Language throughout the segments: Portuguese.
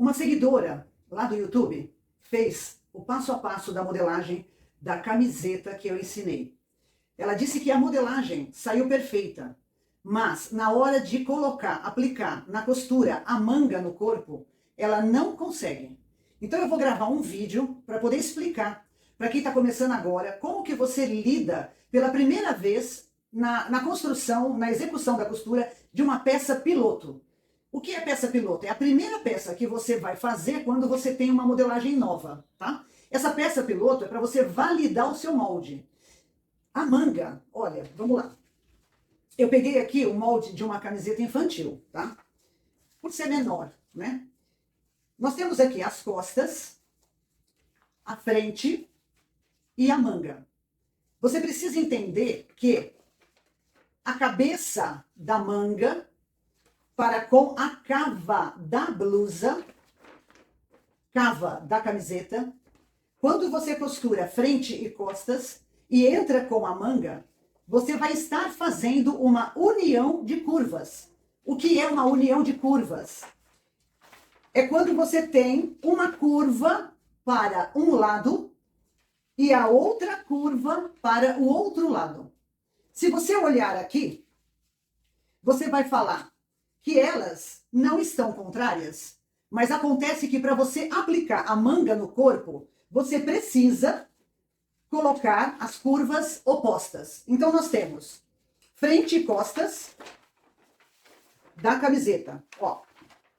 Uma seguidora lá do YouTube fez o passo a passo da modelagem da camiseta que eu ensinei. Ela disse que a modelagem saiu perfeita, mas na hora de colocar, aplicar na costura a manga no corpo, ela não consegue. Então eu vou gravar um vídeo para poder explicar para quem está começando agora como que você lida pela primeira vez na construção, na execução da costura de uma peça piloto. O que é peça piloto? É a primeira peça que você vai fazer quando você tem uma modelagem nova, tá? Essa peça piloto é para você validar o seu molde. A manga, olha, vamos lá. Eu peguei aqui o molde de uma camiseta infantil, tá? Por ser menor, né? Nós temos aqui as costas, a frente e a manga. Você precisa entender que a cabeça da manga para com a cava da blusa, cava da camiseta, quando você costura frente e costas e entra com a manga, você vai estar fazendo uma união de curvas. O que é uma união de curvas? É quando você tem uma curva para um lado e a outra curva para o outro lado. Se você olhar aqui, você vai falar que elas não estão contrárias, mas acontece que para você aplicar a manga no corpo, você precisa colocar as curvas opostas. Então nós temos frente e costas da camiseta, ó.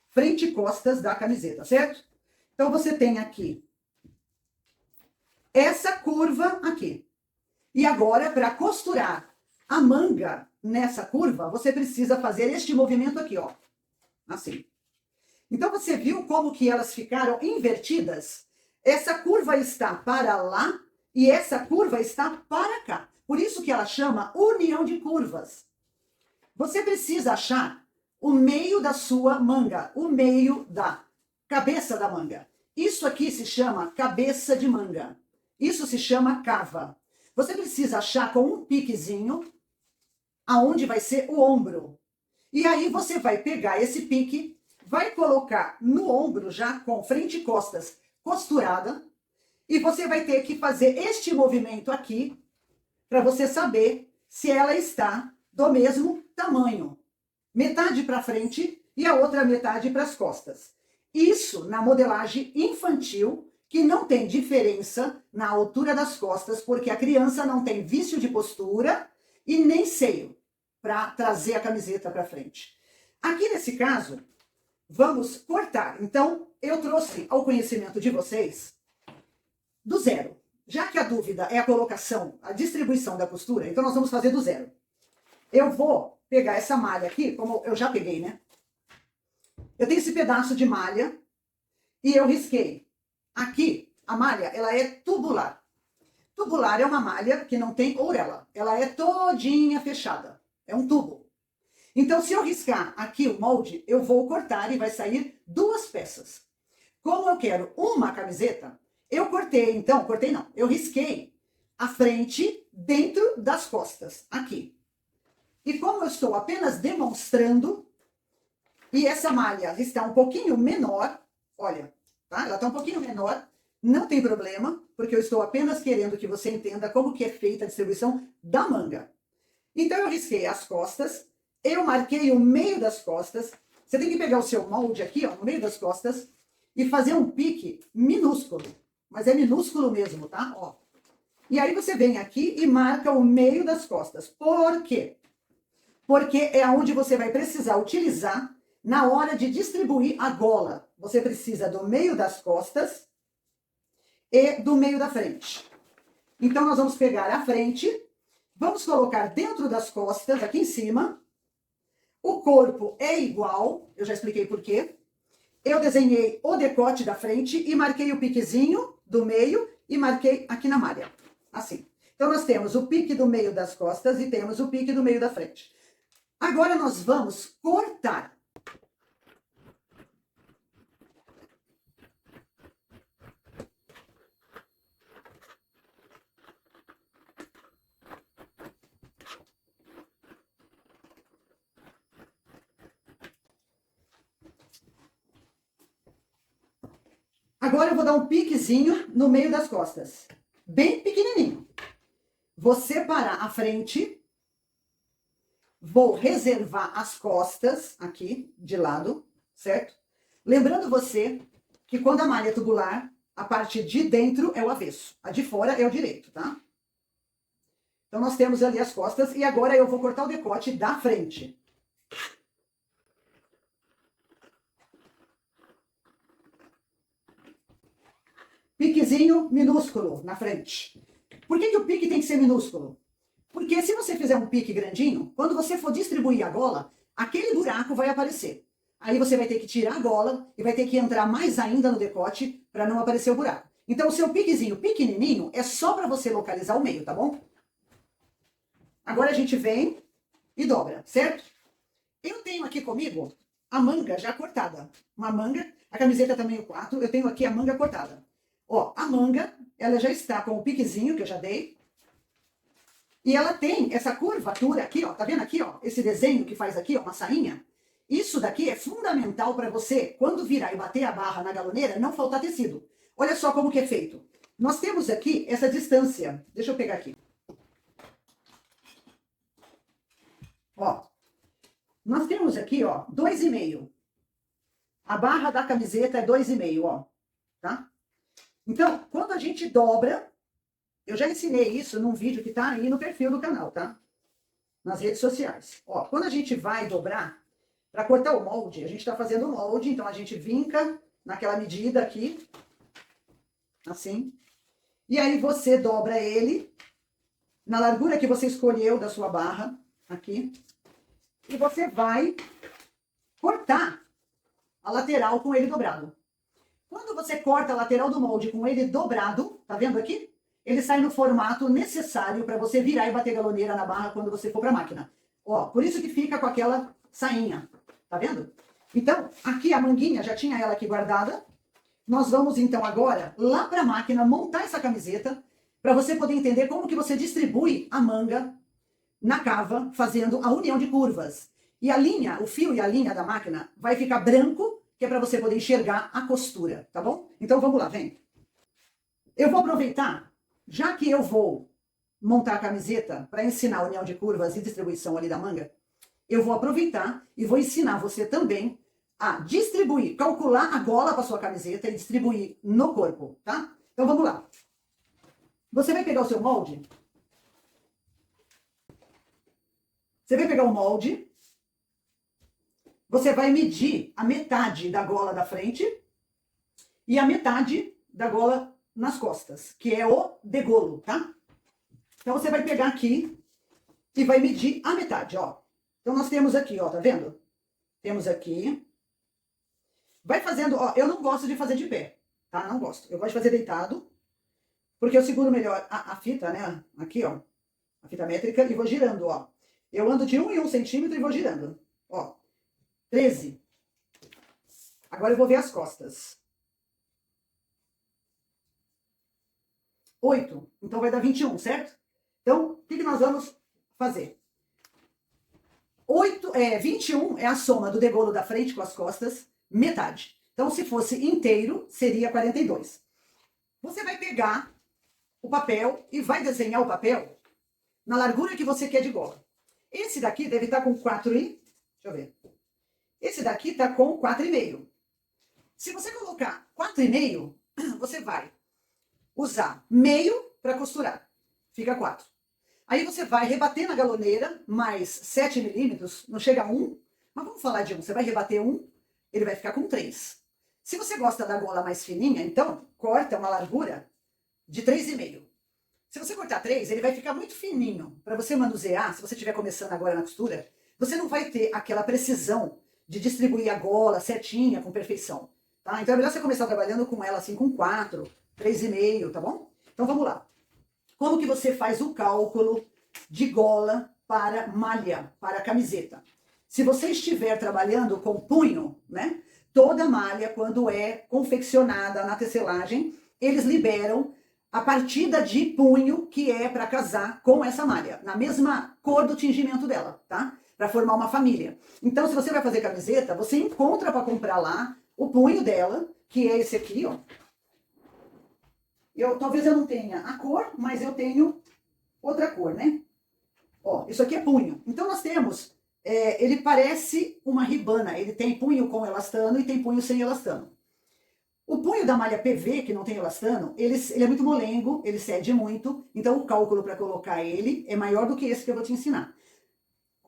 Frente e costas da camiseta, certo? Então você tem aqui essa curva aqui. E agora, para costurar a manga nessa curva, você precisa fazer este movimento aqui, ó. Assim. Então você viu como que elas ficaram invertidas? Essa curva está para lá e essa curva está para cá. Por isso que ela chama união de curvas. Você precisa achar o meio da sua manga, o meio da cabeça da manga. Isso aqui se chama cabeça de manga. Isso se chama cava. Você precisa achar com um piquezinho aonde vai ser o ombro. E aí você vai pegar esse pique, vai colocar no ombro já com frente e costas costurada, e você vai ter que fazer este movimento aqui para você saber se ela está do mesmo tamanho. Metade para frente e a outra metade para as costas. Isso na modelagem infantil, que não tem diferença na altura das costas, porque a criança não tem vício de postura e nem seio para trazer a camiseta para frente. Aqui nesse caso, vamos cortar. Então, eu trouxe ao conhecimento de vocês do zero. Já que a dúvida é a colocação, a distribuição da costura, então nós vamos fazer do zero. Eu vou pegar essa malha aqui, como eu já peguei, né? Eu tenho esse pedaço de malha e eu risquei. Aqui, a malha, ela é tubular. Tubular é uma malha que não tem ourela. Ela é todinha fechada. É um tubo. Então, se eu riscar aqui o molde, eu vou cortar e vai sair duas peças. Como eu quero uma camiseta, eu cortei, então, cortei não, eu risquei a frente dentro das costas, aqui. E como eu estou apenas demonstrando, e essa malha está um pouquinho menor, olha, tá? Ela está um pouquinho menor, não tem problema, porque eu estou apenas querendo que você entenda como que é feita a distribuição da manga. Então eu risquei as costas, eu marquei o meio das costas, você tem que pegar o seu molde aqui, ó, no meio das costas, e fazer um pique minúsculo, mas é minúsculo mesmo, tá? Ó. E aí você vem aqui e marca o meio das costas. Por quê? Porque é onde você vai precisar utilizar na hora de distribuir a gola. Você precisa do meio das costas e do meio da frente. Então, nós vamos pegar a frente, vamos colocar dentro das costas, aqui em cima. O corpo é igual, eu já expliquei por quê. Eu desenhei o decote da frente e marquei o piquezinho do meio e marquei aqui na malha, assim. Então, nós temos o pique do meio das costas e temos o pique do meio da frente. Agora, nós vamos cortar. Agora eu vou dar um piquezinho no meio das costas. Bem pequenininho. Vou separar a frente. Vou reservar as costas aqui, de lado, certo? Lembrando você que quando a malha é tubular, a parte de dentro é o avesso. A de fora é o direito, tá? Então, nós temos ali as costas. E agora eu vou cortar o decote da frente. Piquezinho minúsculo na frente. Por que o pique tem que ser minúsculo? Porque se você fizer um pique grandinho, quando você for distribuir a gola, aquele buraco vai aparecer. Aí você vai ter que tirar a gola e vai ter que entrar mais ainda no decote para não aparecer o buraco. Então, o seu piquezinho pequenininho é só para você localizar o meio, tá bom? Agora a gente vem e dobra, certo? Eu tenho aqui comigo a manga já cortada. Uma manga, a camiseta tamanho 4, eu tenho aqui a manga cortada. Ó, a manga, ela já está com o piquezinho que eu já dei. E ela tem essa curvatura aqui, ó, tá vendo aqui, ó, esse desenho que faz aqui, ó, uma sainha? Isso daqui é fundamental para você, quando virar e bater a barra na galoneira, não faltar tecido. Olha só como que é feito. Nós temos aqui essa distância. Deixa eu pegar aqui. Ó, nós temos aqui, ó, 2,5. A barra da camiseta é 2,5, ó, tá? Então, quando a gente dobra, eu já ensinei isso num vídeo que tá aí no perfil do canal, tá? Nas redes sociais. Ó, quando a gente vai dobrar, para cortar o molde, a gente tá fazendo o molde, então a gente vinca naquela medida aqui, assim. E aí você dobra ele na largura que você escolheu da sua barra, aqui. E você vai cortar a lateral com ele dobrado. Quando você corta a lateral do molde com ele dobrado, tá vendo aqui? Ele sai no formato necessário para você virar e bater galoneira na barra quando você for para a máquina. Ó, por isso que fica com aquela sainha, tá vendo? Então, aqui a manguinha, já tinha ela aqui guardada. Nós vamos então agora lá para a máquina montar essa camiseta para você poder entender como que você distribui a manga na cava, fazendo a união de curvas. E a linha, o fio e a linha da máquina vai ficar branco, que é para você poder enxergar a costura, tá bom? Então vamos lá, vem. Eu vou aproveitar, já que eu vou montar a camiseta para ensinar a união de curvas e distribuição ali da manga, eu vou aproveitar e vou ensinar você também a distribuir, calcular a gola para sua camiseta e distribuir no corpo, tá? Então vamos lá. Você vai pegar o seu molde. Você vai pegar o molde. Você vai medir a metade da gola da frente e a metade da gola nas costas, que é o degolo, tá? Então você vai pegar aqui e vai medir a metade, ó. Então nós temos aqui, ó, tá vendo? Temos aqui. Vai fazendo, ó, eu não gosto de fazer de pé, tá? Não gosto. Eu gosto de fazer deitado, porque eu seguro melhor a fita, né? Aqui, ó, a fita métrica e vou girando, ó. Eu ando de 1 em 1 centímetro e vou girando, ó. 13. Agora eu vou ver as costas. 8. Então vai dar 21, certo? Então, o que nós vamos fazer? 21 é a soma do degolo da frente com as costas, metade. Então, se fosse inteiro, seria 42. Você vai pegar o papel e vai desenhar o papel na largura que você quer de gola. Esse daqui deve estar com 4 e... Deixa eu ver. Esse daqui está com 4,5. Se você colocar 4,5, você vai usar meio para costurar. Fica 4. Aí você vai rebater na galoneira mais 7 milímetros, não chega a 1, mas vamos falar de 1. Você vai rebater 1, ele vai ficar com 3. Se você gosta da gola mais fininha, então corta uma largura de 3,5. Se você cortar 3, ele vai ficar muito fininho. Para você manusear, se você estiver começando agora na costura, você não vai ter aquela precisão de distribuir a gola certinha, com perfeição. Tá? Então é melhor você começar trabalhando com ela assim com 4, 3,5, tá bom? Então vamos lá. Como que você faz o cálculo de gola para malha, para camiseta? Se você estiver trabalhando com punho, né? Toda malha, quando é confeccionada na tecelagem, eles liberam a partida de punho que é para casar com essa malha, na mesma cor do tingimento dela, tá? Para formar uma família. Então, se você vai fazer camiseta, você encontra para comprar lá o punho dela, que é esse aqui, ó. Talvez eu não tenha a cor, mas eu tenho outra cor, né? Ó, isso aqui é punho. Então nós temos, ele parece uma ribana, ele tem punho com elastano e tem punho sem elastano. O punho da malha PV, que não tem elastano, ele é muito molengo, ele cede muito, então o cálculo para colocar ele é maior do que esse que eu vou te ensinar.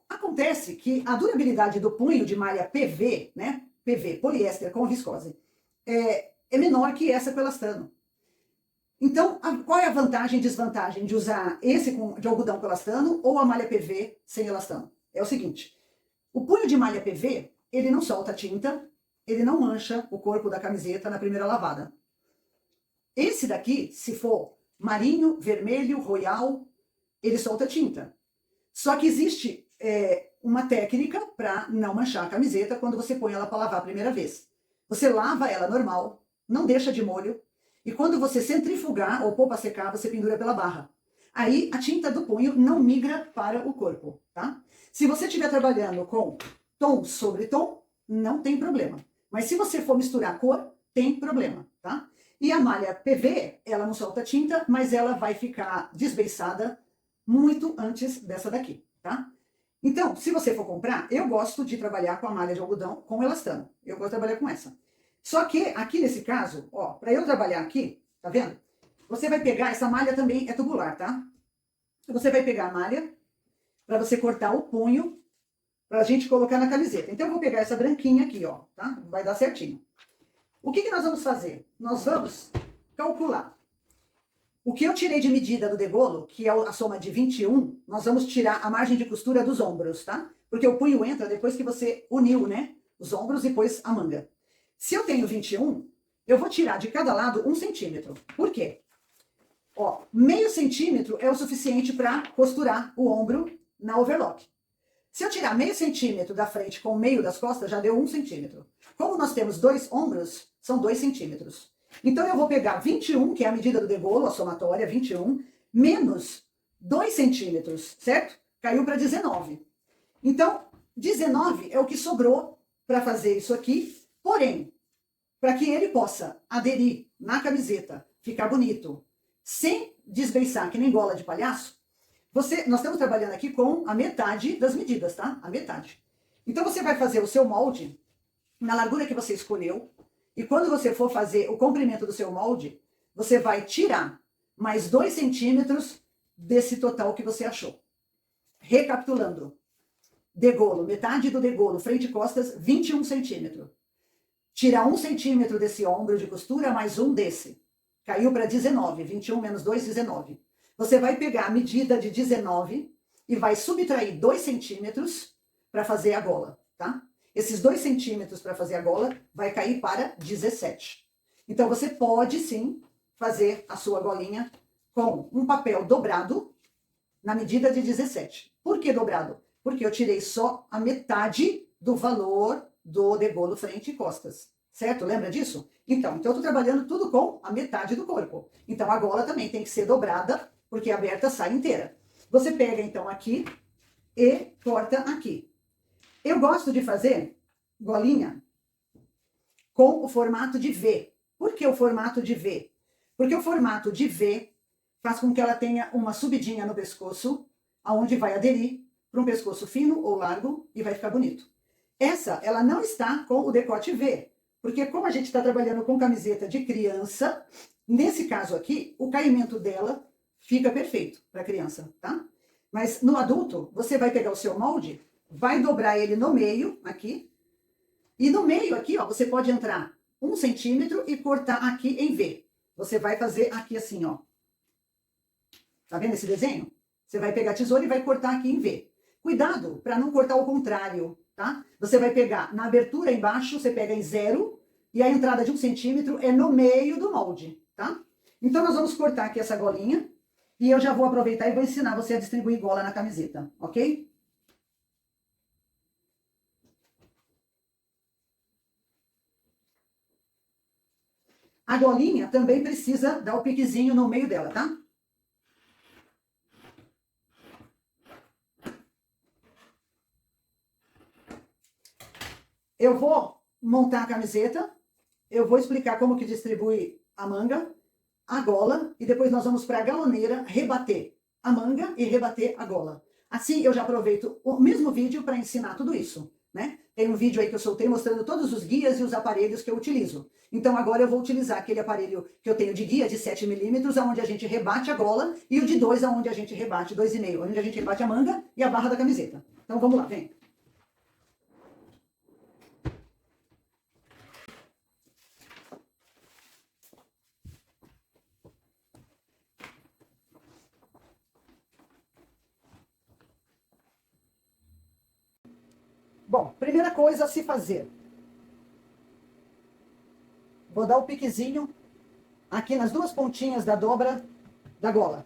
Acontece que a durabilidade do punho de malha PV, né, PV, poliéster com viscose, é menor que essa com elastano. Então, qual é a vantagem e desvantagem de usar esse de algodão com elastano ou a malha PV sem elastano? É o seguinte, o punho de malha PV, ele não solta tinta, ele não mancha o corpo da camiseta na primeira lavada. Esse daqui, se for marinho, vermelho, royal, ele solta tinta. Só que existe uma técnica para não manchar a camiseta quando você põe ela para lavar a primeira vez. Você lava ela normal, não deixa de molho, e quando você centrifugar ou pôr para secar, você pendura pela barra. Aí a tinta do punho não migra para o corpo, tá? Se você estiver trabalhando com tom sobre tom, não tem problema. Mas se você for misturar cor, tem problema, tá? E a malha PV, ela não solta tinta, mas ela vai ficar desbeiçada muito antes dessa daqui, tá? Então, se você for comprar, eu gosto de trabalhar com a malha de algodão com elastano. Eu gosto de trabalhar com essa. Só que aqui nesse caso, ó, para eu trabalhar aqui, tá vendo? Você vai pegar, essa malha também é tubular, tá? Você vai pegar a malha para você cortar o punho para a gente colocar na camiseta. Então eu vou pegar essa branquinha aqui, ó, tá? Vai dar certinho. O que nós vamos fazer? Nós vamos calcular. O que eu tirei de medida do degolo, que é a soma de 21, nós vamos tirar a margem de costura dos ombros, tá? Porque o punho entra depois que você uniu, né? Os ombros e depois a manga. Se eu tenho 21, eu vou tirar de cada lado 1 centímetro. Por quê? Ó, meio centímetro é o suficiente para costurar o ombro na overlock. Se eu tirar meio centímetro da frente com o meio das costas, já deu 1 centímetro. Como nós temos 2 ombros, são 2 centímetros. Então eu vou pegar 21, que é a medida do degolo, a somatória, 21, menos 2 centímetros, certo? Caiu para 19. Então, 19 é o que sobrou para fazer isso aqui. Porém, para que ele possa aderir na camiseta, ficar bonito, sem desbeiçar que nem gola de palhaço, nós estamos trabalhando aqui com a metade das medidas, tá? A metade. Então você vai fazer o seu molde na largura que você escolheu, e quando você for fazer o comprimento do seu molde, você vai tirar mais 2 centímetros desse total que você achou. Recapitulando, degolo, metade do degolo, frente e costas, 21 centímetros. Tirar 1 centímetro desse ombro de costura, mais um desse. Caiu para 19, 21 menos 2, 19. Você vai pegar a medida de 19 e vai subtrair 2 centímetros para fazer a gola, tá? Esses 2 centímetros para fazer a gola vai cair para 17. Então, você pode, sim, fazer a sua golinha com um papel dobrado na medida de 17. Por que dobrado? Porque eu tirei só a metade do valor do degolo frente e costas, certo? Lembra disso? Então eu tô trabalhando tudo com a metade do corpo. Então a gola também tem que ser dobrada, porque a aberta sai inteira. Você pega então aqui e corta aqui. Eu gosto de fazer golinha com o formato de V. Por que o formato de V? Porque o formato de V faz com que ela tenha uma subidinha no pescoço, aonde vai aderir para um pescoço fino ou largo e vai ficar bonito. Essa, ela não está com o decote V, porque como a gente está trabalhando com camiseta de criança, nesse caso aqui, o caimento dela fica perfeito para criança, tá? Mas no adulto, você vai pegar o seu molde, vai dobrar ele no meio, aqui, e no meio aqui, ó, você pode entrar 1 centímetro e cortar aqui em V. Você vai fazer aqui assim, ó. Tá vendo esse desenho? Você vai pegar a tesoura e vai cortar aqui em V. Cuidado para não cortar ao contrário, tá? Você vai pegar na abertura embaixo, você pega em 0 e a entrada de 1 centímetro é no meio do molde, tá? Então nós vamos cortar aqui essa golinha e eu já vou aproveitar e vou ensinar você a distribuir gola na camiseta, ok? A golinha também precisa dar o piquezinho no meio dela, tá? Eu vou montar a camiseta, eu vou explicar como que distribui a manga, a gola e depois nós vamos para a galoneira rebater a manga e rebater a gola. Assim eu já aproveito o mesmo vídeo para ensinar tudo isso, né? Tem um vídeo aí que eu soltei mostrando todos os guias e os aparelhos que eu utilizo. Então agora eu vou utilizar aquele aparelho que eu tenho de guia de 7 milímetros, onde a gente rebate a gola, e o de 2, onde a gente rebate 2,5, onde a gente rebate a manga e a barra da camiseta. Então vamos lá, vem. Bom, primeira coisa a se fazer. Vou dar o piquezinho aqui nas duas pontinhas da dobra da gola.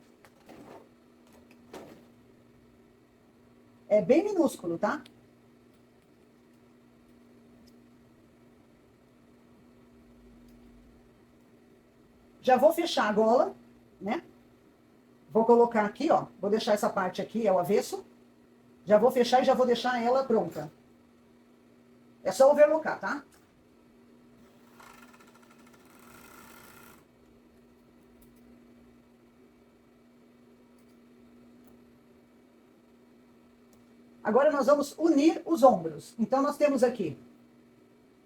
É bem minúsculo, tá? Já vou fechar a gola, né? Vou colocar aqui, ó. Vou deixar essa parte aqui, é o avesso. Já vou fechar e já vou deixar ela pronta. É só overlocar, tá? Agora nós vamos unir os ombros. Então nós temos aqui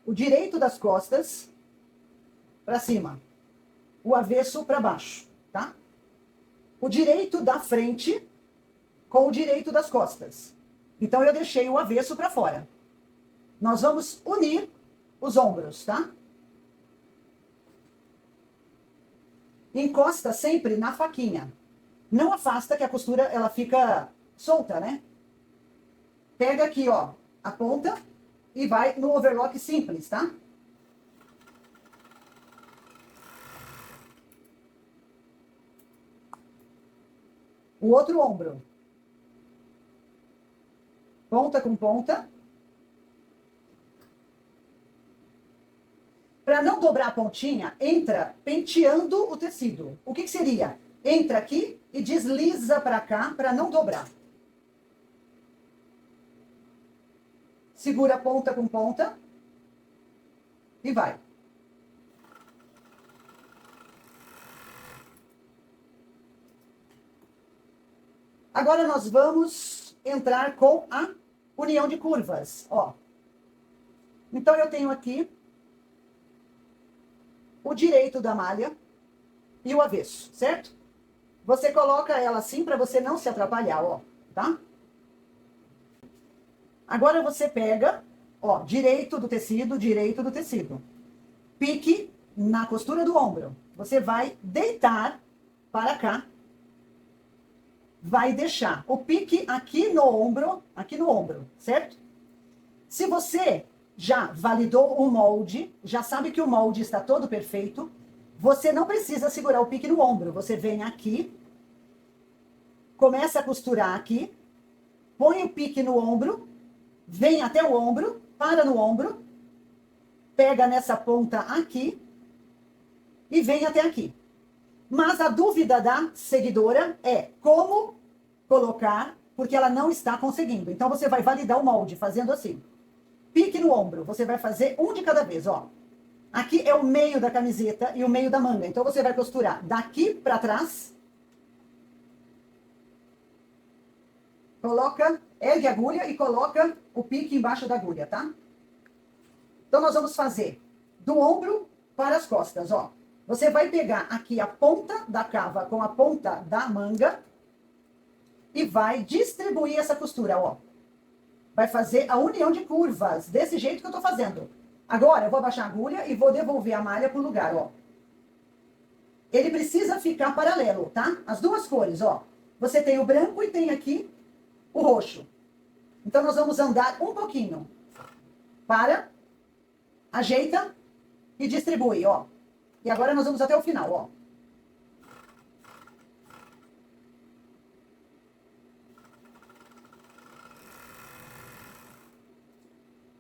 o direito das costas para cima, o avesso para baixo, tá? O direito da frente com o direito das costas. Então eu deixei o avesso para fora. Nós vamos unir os ombros, tá? Encosta sempre na faquinha. Não afasta que a costura ela fica solta, né? Pega aqui, ó, a ponta e vai no overlock simples, tá? O outro ombro. Ponta com ponta. Para não dobrar a pontinha, entra penteando o tecido. O que que seria? Entra aqui e desliza para cá para não dobrar. Segura ponta com ponta e vai. Agora nós vamos entrar com a união de curvas, ó. Então eu tenho aqui o direito da malha e o avesso, certo? Você coloca ela assim para você não se atrapalhar, ó, tá? Agora você pega, ó, direito do tecido, direito do tecido. Pique na costura do ombro. Você vai deitar para cá. Vai deixar o pique aqui no ombro, certo? Se você já validou o molde, já sabe que o molde está todo perfeito, você não precisa segurar o pique no ombro. Você vem aqui, começa a costurar aqui, põe o pique no ombro, vem até o ombro, para no ombro, pega nessa ponta aqui e vem até aqui. Mas a dúvida da seguidora é como colocar, porque ela não está conseguindo. Então você vai validar o molde fazendo assim. Pique no ombro, você vai fazer um de cada vez, ó. Aqui é o meio da camiseta e o meio da manga. Então você vai costurar daqui para trás. Coloca, ergue a agulha e coloca o pique embaixo da agulha, tá? Então nós vamos fazer do ombro para as costas, ó. Você vai pegar aqui a ponta da cava com a ponta da manga e vai distribuir essa costura, ó. Vai fazer a união de curvas, desse jeito que eu tô fazendo. Agora eu vou abaixar a agulha e vou devolver a malha pro lugar, ó. Ele precisa ficar paralelo, tá? As duas cores, ó. Você tem o branco e tem aqui o roxo. Então nós vamos andar um pouquinho. Para, ajeita e distribui, ó. E agora nós vamos até o final, ó.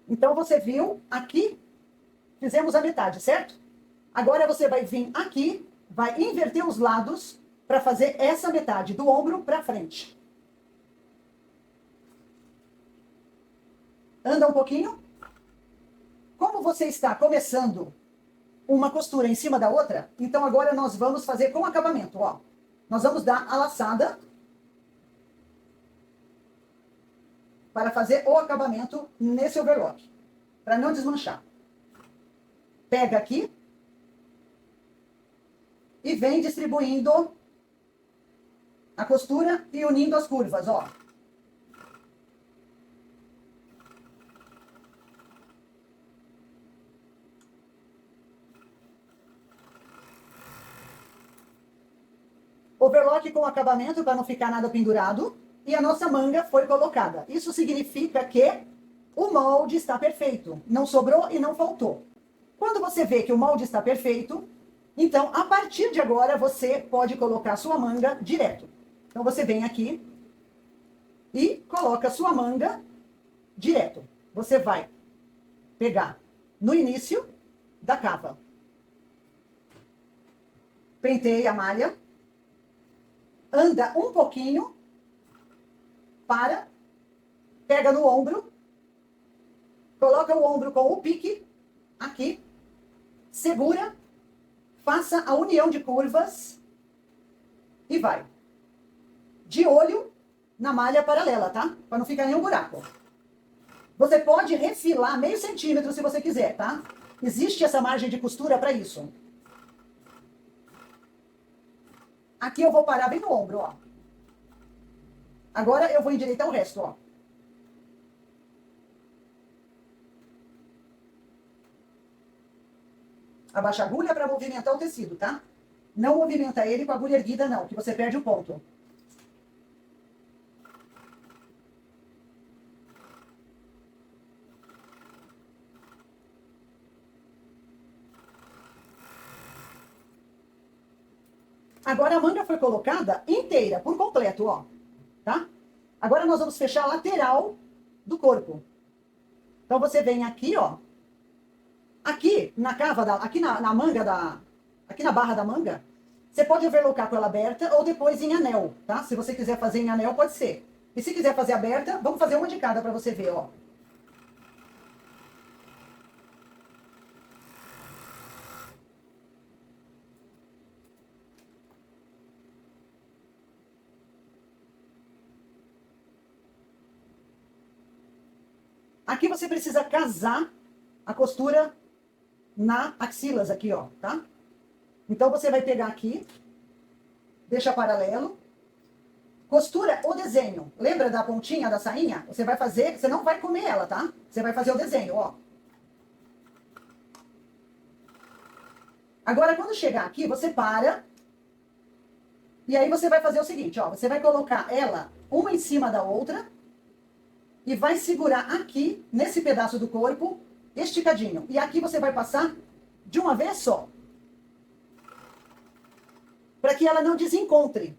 Então você viu aqui, fizemos a metade, certo? Agora você vai vir aqui, vai inverter os lados para fazer essa metade, do ombro para frente. Anda um pouquinho. Como você está começando uma costura em cima da outra. Então agora nós vamos fazer com acabamento, ó. Nós vamos dar a laçada para fazer o acabamento nesse overlock, para não desmanchar. Pega aqui e vem distribuindo a costura e unindo as curvas, ó. Overlock com acabamento para não ficar nada pendurado. E a nossa manga foi colocada. Isso significa que o molde está perfeito. Não sobrou e não faltou. Quando você vê que o molde está perfeito, então, a partir de agora, você pode colocar sua manga direto. Então, você vem aqui e coloca sua manga direto. Você vai pegar no início da cava. Penteia a malha. Anda um pouquinho. Pega no ombro. Coloca o ombro com o pique aqui. Segura. Faça a união de curvas e vai. De olho na malha paralela, tá? Para não ficar nenhum buraco. Você pode refilar meio centímetro se você quiser, tá? Existe essa margem de costura para isso. Aqui eu vou parar bem no ombro, ó. Agora eu vou endireitar o resto, ó. Abaixa a agulha para movimentar o tecido, tá? Não movimenta ele com a agulha erguida, não, que você perde o ponto. Agora a manga foi colocada inteira, por completo, ó. Tá? Agora nós vamos fechar a lateral do corpo. Então você vem aqui, ó. Aqui na cava aqui na manga aqui na barra da manga, você pode overlocar com ela aberta ou depois em anel, tá? Se você quiser fazer em anel, pode ser. E se quiser fazer aberta, vamos fazer uma de cada para você ver, ó. Aqui você precisa casar a costura na axilas aqui, ó, tá? Então você vai pegar aqui, deixa paralelo, costura o desenho. Lembra da pontinha da sainha? Você vai fazer, você não vai comer ela, tá? Você vai fazer o desenho, ó. Agora, quando chegar aqui, você para. E aí você vai fazer o seguinte, ó. Você vai colocar ela uma em cima da outra. E vai segurar aqui, nesse pedaço do corpo, esticadinho. E aqui você vai passar de uma vez só. Para que ela não desencontre.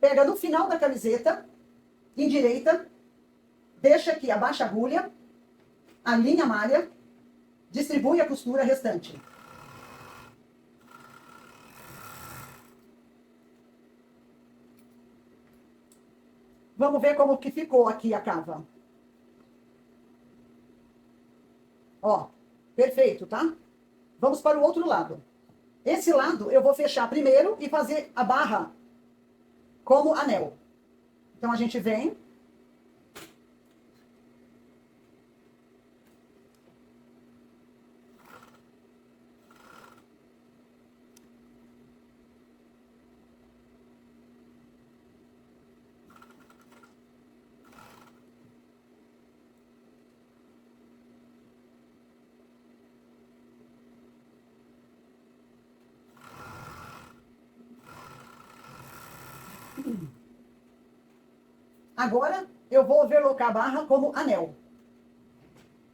Pega no final da camiseta, endireita, deixa aqui, abaixa a agulha, alinha a malha, distribui a costura restante. Vamos ver como que ficou aqui a cava. Ó, perfeito, tá? Vamos para o outro lado. Esse lado eu vou fechar primeiro e fazer a barra como anel. Então a gente vem. Agora eu vou overlocar a barra como anel.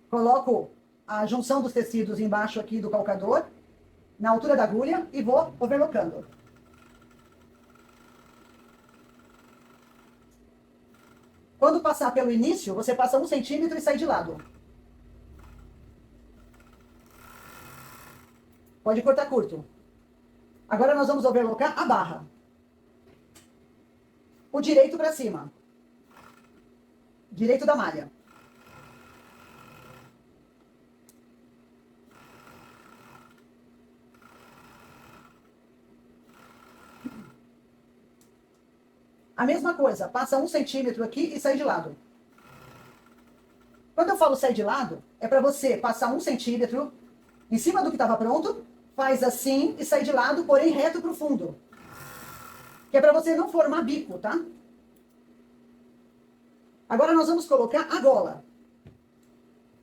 Coloco a junção dos tecidos embaixo aqui do calcador, na altura da agulha, e vou overlocando. Quando passar pelo início, você passa 1 centímetro e sai de lado. Pode cortar curto. Agora nós vamos overlocar a barra. O direito para cima. Direito da malha. A mesma coisa, passa 1 centímetro aqui e sai de lado. Quando eu falo sair de lado, é para você passar 1 centímetro em cima do que estava pronto, faz assim e sai de lado, porém reto para o fundo. Que é para você não formar bico, tá? Agora nós vamos colocar a gola.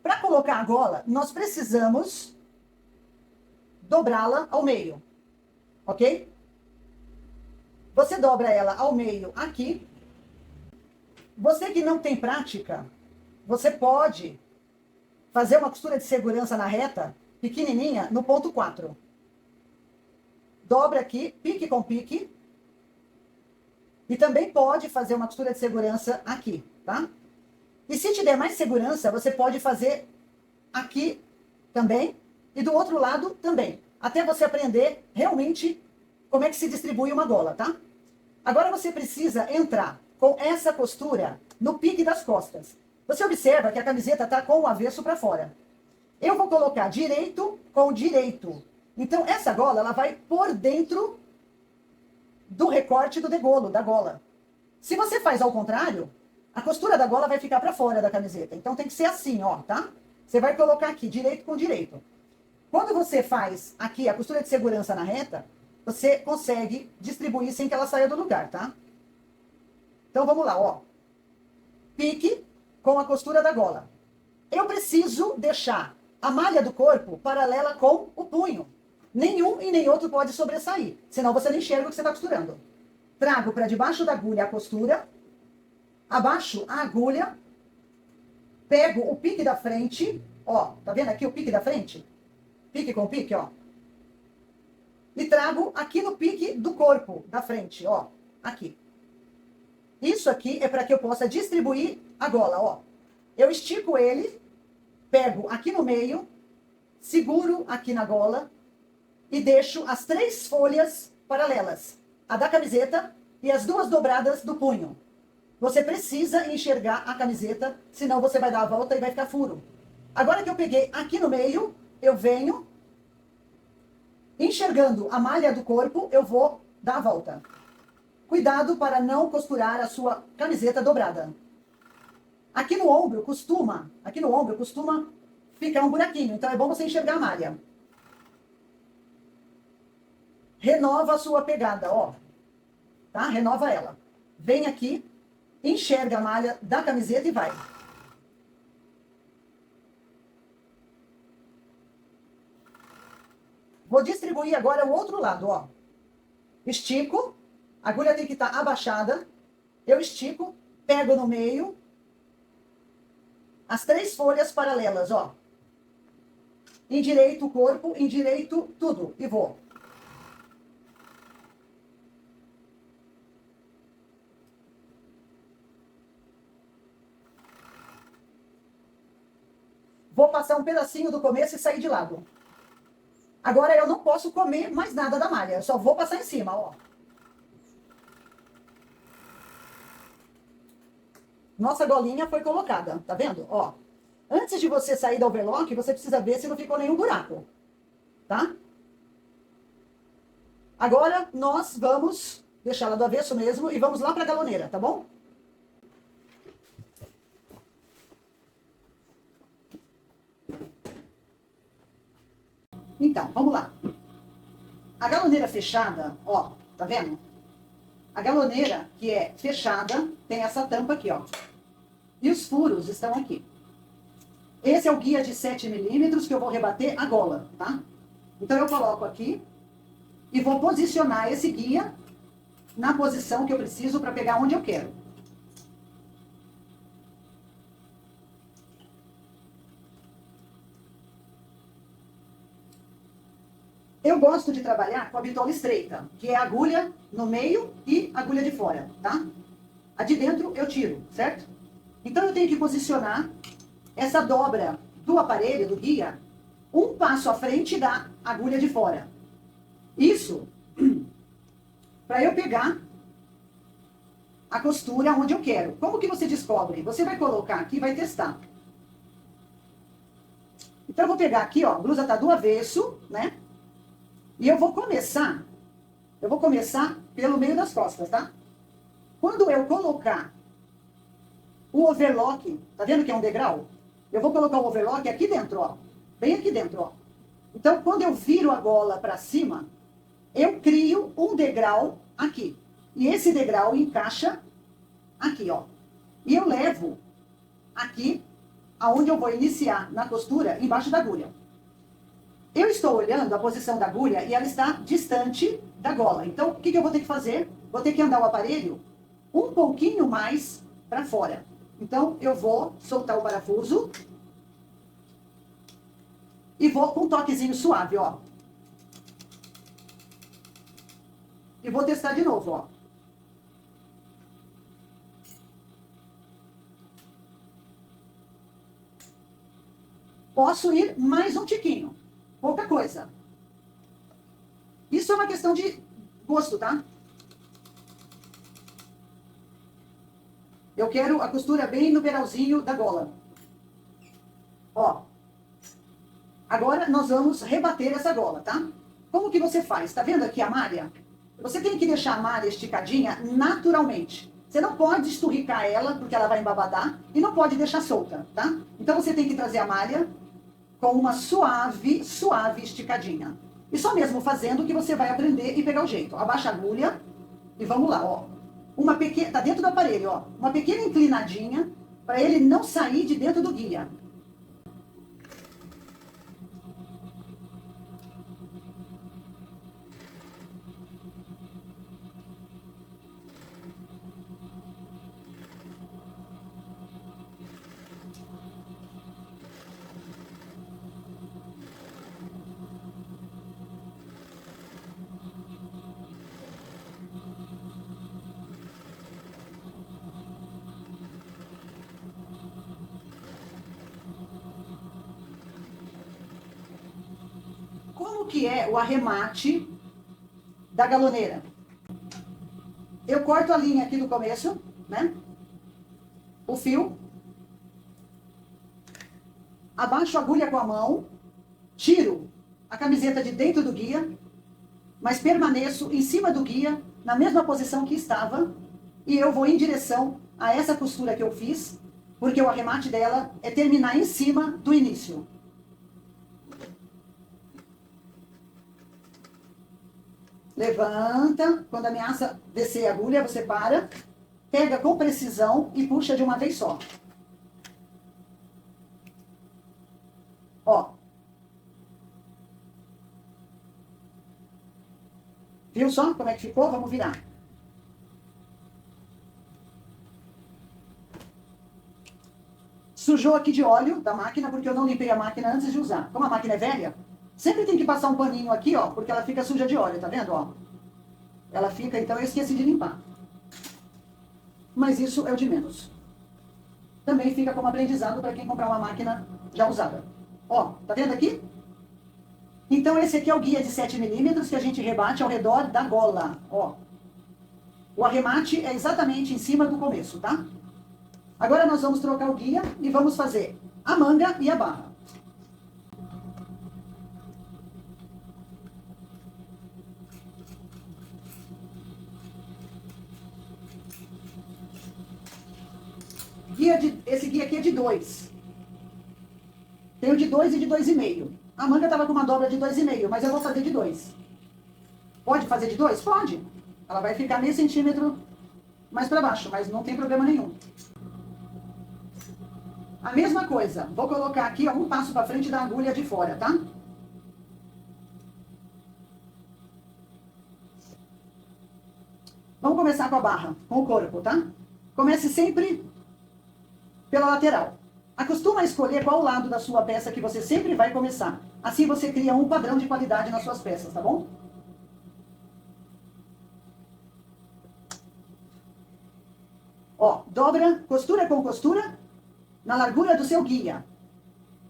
Para colocar a gola, nós precisamos dobrá-la ao meio, ok? Você dobra ela ao meio aqui. Você que não tem prática, você pode fazer uma costura de segurança na reta, pequenininha, no ponto 4. Dobra aqui, pique com pique. E também pode fazer uma costura de segurança aqui, tá? E se te der mais segurança, você pode fazer aqui também e do outro lado também. Até você aprender realmente como é que se distribui uma gola, tá? Agora você precisa entrar com essa costura no pique das costas. Você observa que a camiseta está com o avesso para fora. Eu vou colocar direito com direito. Então essa gola, ela vai por dentro do recorte do degolo, da gola. Se você faz ao contrário, a costura da gola vai ficar para fora da camiseta. Então tem que ser assim, ó, tá? Você vai colocar aqui, direito com direito. Quando você faz aqui a costura de segurança na reta, você consegue distribuir sem que ela saia do lugar, tá? Então vamos lá, ó. Pique com a costura da gola. Eu preciso deixar a malha do corpo paralela com o punho. Nenhum e nem outro pode sobressair, senão você não enxerga o que você está costurando. Trago para debaixo da agulha a costura, abaixo a agulha, pego o pique da frente, ó, tá vendo aqui o pique da frente? Pique com pique, ó. E trago aqui no pique do corpo da frente, ó, aqui. Isso aqui é para que eu possa distribuir a gola, ó. Eu estico ele, pego aqui no meio, seguro aqui na gola, e deixo as 3 folhas paralelas, a da camiseta e as 2 dobradas do punho. Você precisa enxergar a camiseta, senão você vai dar a volta e vai ficar furo. Agora que eu peguei aqui no meio, eu venho, enxergando a malha do corpo, eu vou dar a volta. Cuidado para não costurar a sua camiseta dobrada. Aqui no ombro costuma ficar um buraquinho, então é bom você enxergar a malha. Renova a sua pegada, ó. Tá? Renova ela. Vem aqui, enxerga a malha da camiseta e vai. Vou distribuir agora o outro lado, ó. Estico, a agulha tem que estar abaixada. Eu estico, pego no meio. As 3 folhas paralelas, ó. Endireito o corpo, endireito tudo e vou. Vou passar um pedacinho do começo e sair de lado. Agora eu não posso comer mais nada da malha. Eu só vou passar em cima, ó. Nossa golinha foi colocada, tá vendo? Ó. Antes de você sair da overlock, você precisa ver se não ficou nenhum buraco. Tá? Agora nós vamos deixar ela do avesso mesmo e vamos lá pra galoneira, tá bom? Então, vamos lá. A galoneira fechada, ó, tá vendo? A galoneira que é fechada tem essa tampa aqui, ó. E os furos estão aqui. Esse é o guia de 7 milímetros que eu vou rebater a gola, tá? Então eu coloco aqui e vou posicionar esse guia na posição que eu preciso para pegar onde eu quero. Eu gosto de trabalhar com a bitola estreita, que é a agulha no meio e a agulha de fora, tá? A de dentro eu tiro, certo? Então eu tenho que posicionar essa dobra do aparelho, do guia, um passo à frente da agulha de fora. Isso para eu pegar a costura onde eu quero. Como que você descobre? Você vai colocar aqui e vai testar. Então eu vou pegar aqui, ó, a blusa tá do avesso, né? E eu vou começar pelo meio das costas, tá? Quando eu colocar o overlock, tá vendo que é um degrau? Eu vou colocar o overlock aqui dentro, ó. Bem aqui dentro, ó. Então, quando eu viro a gola para cima, eu crio um degrau aqui. E esse degrau encaixa aqui, ó. E eu levo aqui, aonde eu vou iniciar na costura, embaixo da agulha. Eu estou olhando a posição da agulha e ela está distante da gola. Então, o que eu vou ter que fazer? Vou ter que andar o aparelho um pouquinho mais para fora. Então, eu vou soltar o parafuso e vou com um toquezinho suave, ó. E vou testar de novo, ó. Posso ir mais um tiquinho. Pouca coisa. Isso é uma questão de gosto, tá? Eu quero a costura bem no veralzinho da gola. Ó. Agora nós vamos rebater essa gola, tá? Como que você faz? Tá vendo aqui a malha? Você tem que deixar a malha esticadinha naturalmente. Você não pode esturricar ela, porque ela vai embabadar, e não pode deixar solta, tá? Então você tem que trazer a malha com uma suave esticadinha. E só mesmo fazendo que você vai aprender e pegar o jeito. Abaixa a agulha e vamos lá, ó. Uma pequena, tá dentro do aparelho, ó. Uma pequena inclinadinha para ele não sair de dentro do guia. Como que é o arremate da galoneira? Eu corto a linha aqui do começo, né? O fio. Abaixo a agulha com a mão. Tiro a camiseta de dentro do guia. Mas permaneço em cima do guia, na mesma posição que estava. E eu vou em direção a essa costura que eu fiz. Porque o arremate dela é terminar em cima do início. Levanta, quando ameaça descer a agulha, você para, pega com precisão e puxa de uma vez só. Ó. Viu só como é que ficou? Vamos virar. Sujou aqui de óleo da máquina, porque eu não limpei a máquina antes de usar. Como a máquina é velha, sempre tem que passar um paninho aqui, ó, porque ela fica suja de óleo, tá vendo, ó? Ela fica, então eu esqueci de limpar. Mas isso é o de menos. Também fica como aprendizado para quem comprar uma máquina já usada. Ó, tá vendo aqui? Então esse aqui é o guia de 7 milímetros que a gente rebate ao redor da gola, ó. O arremate é exatamente em cima do começo, tá? Agora nós vamos trocar o guia e vamos fazer a manga e a barra. Esse guia aqui é de 2. Tem o de 2 e de 2,5. A manga estava com uma dobra de 2,5, mas eu vou fazer de 2. Pode fazer de 2? Pode. Ela vai ficar meio centímetro mais para baixo, mas não tem problema nenhum. A mesma coisa, vou colocar aqui ó, um passo para frente da agulha de fora, tá? Vamos começar com a barra, com o corpo, tá? Comece sempre pela lateral. Acostuma a escolher qual lado da sua peça que você sempre vai começar. Assim você cria um padrão de qualidade nas suas peças, tá bom? Ó, dobra, costura com costura, na largura do seu guia.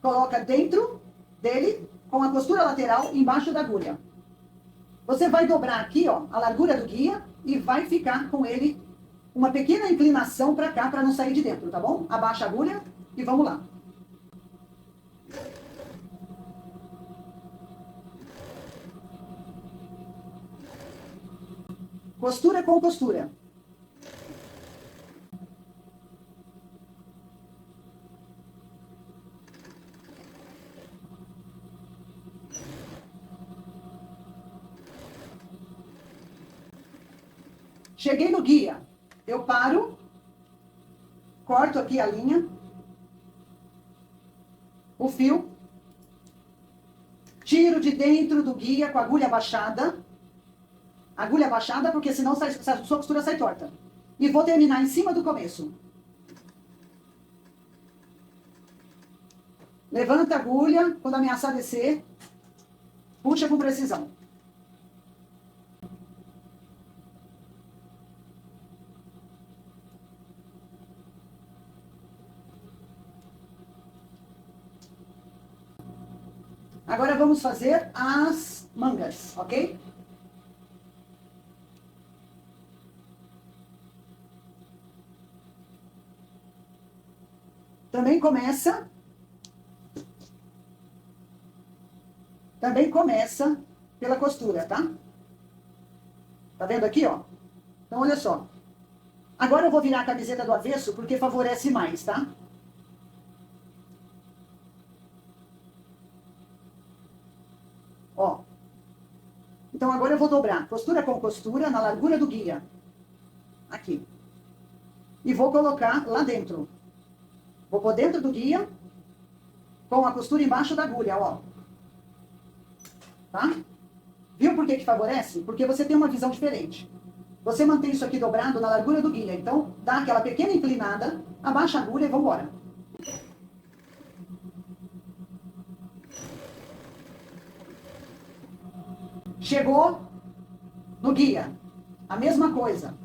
Coloca dentro dele, com a costura lateral, embaixo da agulha. Você vai dobrar aqui, ó, a largura do guia e vai ficar com ele uma pequena inclinação para cá, para não sair de dentro, tá bom? Abaixa a agulha e vamos lá. Costura com costura. Cheguei no guia, eu paro, corto aqui a linha, o fio, tiro de dentro do guia com a agulha baixada porque senão sua costura sai torta. E vou terminar em cima do começo. Levanta a agulha, quando ameaçar descer, puxa com precisão. Agora vamos fazer as mangas, ok? Também começa pela costura, tá? Tá vendo aqui, ó? Então, olha só. Agora eu vou virar a camiseta do avesso, porque favorece mais, tá? Ó. Então, agora eu vou dobrar costura com costura na largura do guia. Aqui. E vou colocar lá dentro. Vou pôr dentro do guia, com a costura embaixo da agulha, ó. Tá? Viu por que que favorece? Porque você tem uma visão diferente. Você mantém isso aqui dobrado na largura do guia. Então, dá aquela pequena inclinada, abaixa a agulha e vambora. Chegou no guia. A mesma coisa.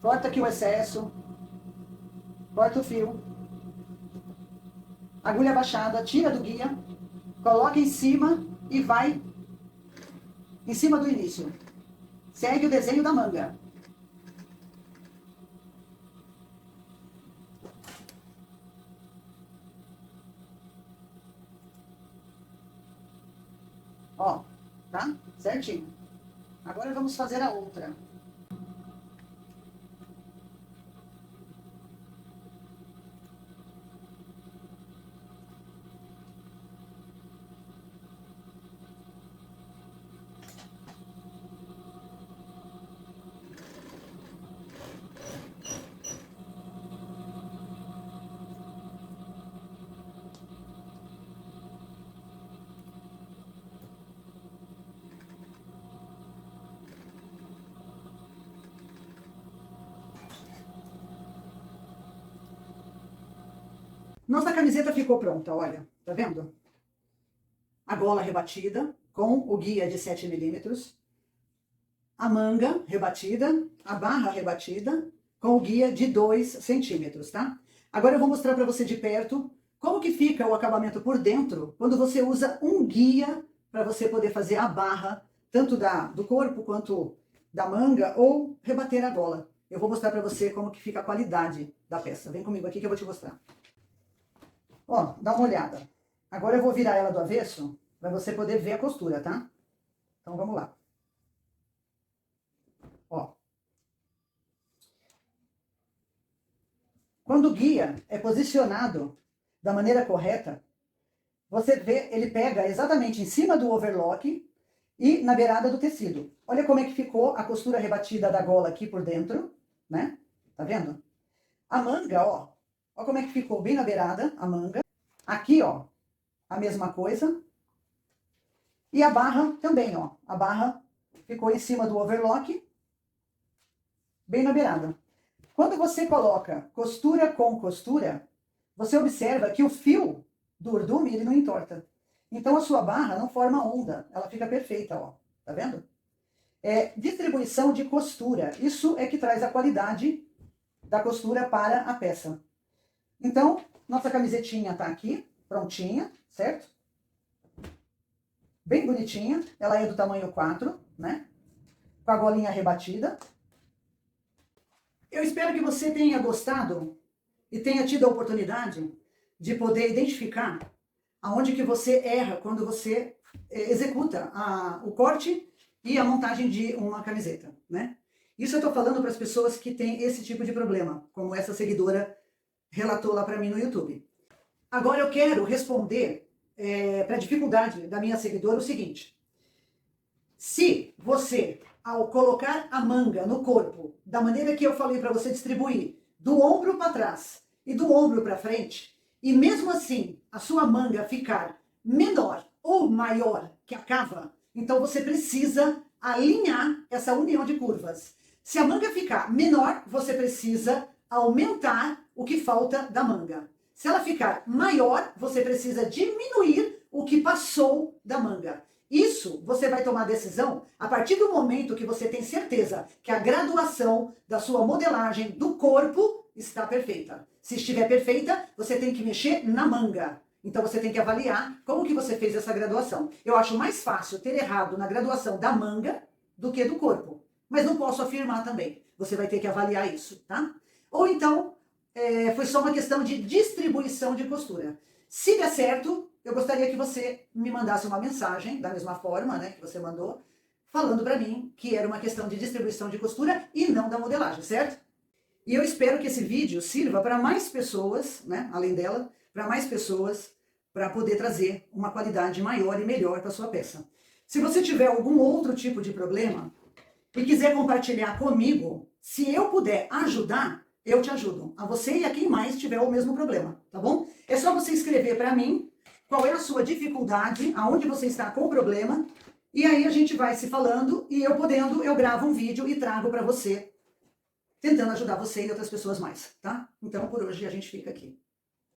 Corta aqui o excesso. Corta o fio. Agulha abaixada, tira do guia. Coloca em cima e vai em cima do início. Segue o desenho da manga. Ó, tá? Certinho. Agora vamos fazer a outra. Nossa camiseta ficou pronta, olha. Tá vendo? A gola rebatida, com o guia de 7 milímetros. A manga rebatida, a barra rebatida, com o guia de 2 centímetros, tá? Agora eu vou mostrar para você de perto como que fica o acabamento por dentro quando você usa um guia para você poder fazer a barra, tanto do corpo quanto da manga, ou rebater a gola. Eu vou mostrar para você como que fica a qualidade da peça. Vem comigo aqui que eu vou te mostrar. Ó, dá uma olhada. Agora eu vou virar ela do avesso para você poder ver a costura, tá? Então vamos lá. Ó. Quando o guia é posicionado da maneira correta, você vê, ele pega exatamente em cima do overlock e na beirada do tecido. Olha como é que ficou a costura rebatida da gola aqui por dentro, né? Tá vendo? A manga, ó. Ó como é que ficou bem na beirada a manga. Aqui, ó, a mesma coisa. E a barra também, ó. A barra ficou em cima do overlock, bem na beirada. Quando você coloca costura com costura, você observa que o fio do urdume, ele não entorta. Então, a sua barra não forma onda. Ela fica perfeita, ó. Tá vendo? É distribuição de costura. Isso é que traz a qualidade da costura para a peça. Então, nossa camisetinha tá aqui, prontinha, certo? Bem bonitinha. Ela é do tamanho 4, né? Com a golinha rebatida. Eu espero que você tenha gostado e tenha tido a oportunidade de poder identificar aonde que você erra quando você executa o corte e a montagem de uma camiseta, né? Isso eu estou falando para as pessoas que têm esse tipo de problema, como essa seguidora relatou lá para mim no YouTube. Agora eu quero responder para a dificuldade da minha seguidora o seguinte. Se você ao colocar a manga no corpo, da maneira que eu falei para você distribuir, do ombro para trás e do ombro para frente, e mesmo assim a sua manga ficar menor ou maior que a cava, então você precisa alinhar essa união de curvas. Se a manga ficar menor, você precisa aumentar o que falta da manga. Se ela ficar maior, você precisa diminuir o que passou da manga. Isso você vai tomar decisão a partir do momento que você tem certeza que a graduação da sua modelagem do corpo está perfeita. Se estiver perfeita, você tem que mexer na manga. Então você tem que avaliar como que você fez essa graduação. Eu acho mais fácil ter errado na graduação da manga do que do corpo. Mas não posso afirmar também. Você vai ter que avaliar isso, tá? Ou então, foi só uma questão de distribuição de costura. Se der certo, eu gostaria que você me mandasse uma mensagem, da mesma forma, né, que você mandou, falando para mim que era uma questão de distribuição de costura e não da modelagem, certo? E eu espero que esse vídeo sirva para mais pessoas, né, além dela, para mais pessoas, para poder trazer uma qualidade maior e melhor para sua peça. Se você tiver algum outro tipo de problema e quiser compartilhar comigo, se eu puder ajudar, eu te ajudo. A você e a quem mais tiver o mesmo problema, tá bom? É só você escrever para mim qual é a sua dificuldade, aonde você está com o problema, e aí a gente vai se falando e eu podendo, eu gravo um vídeo e trago para você, tentando ajudar você e outras pessoas mais, tá? Então, por hoje a gente fica aqui.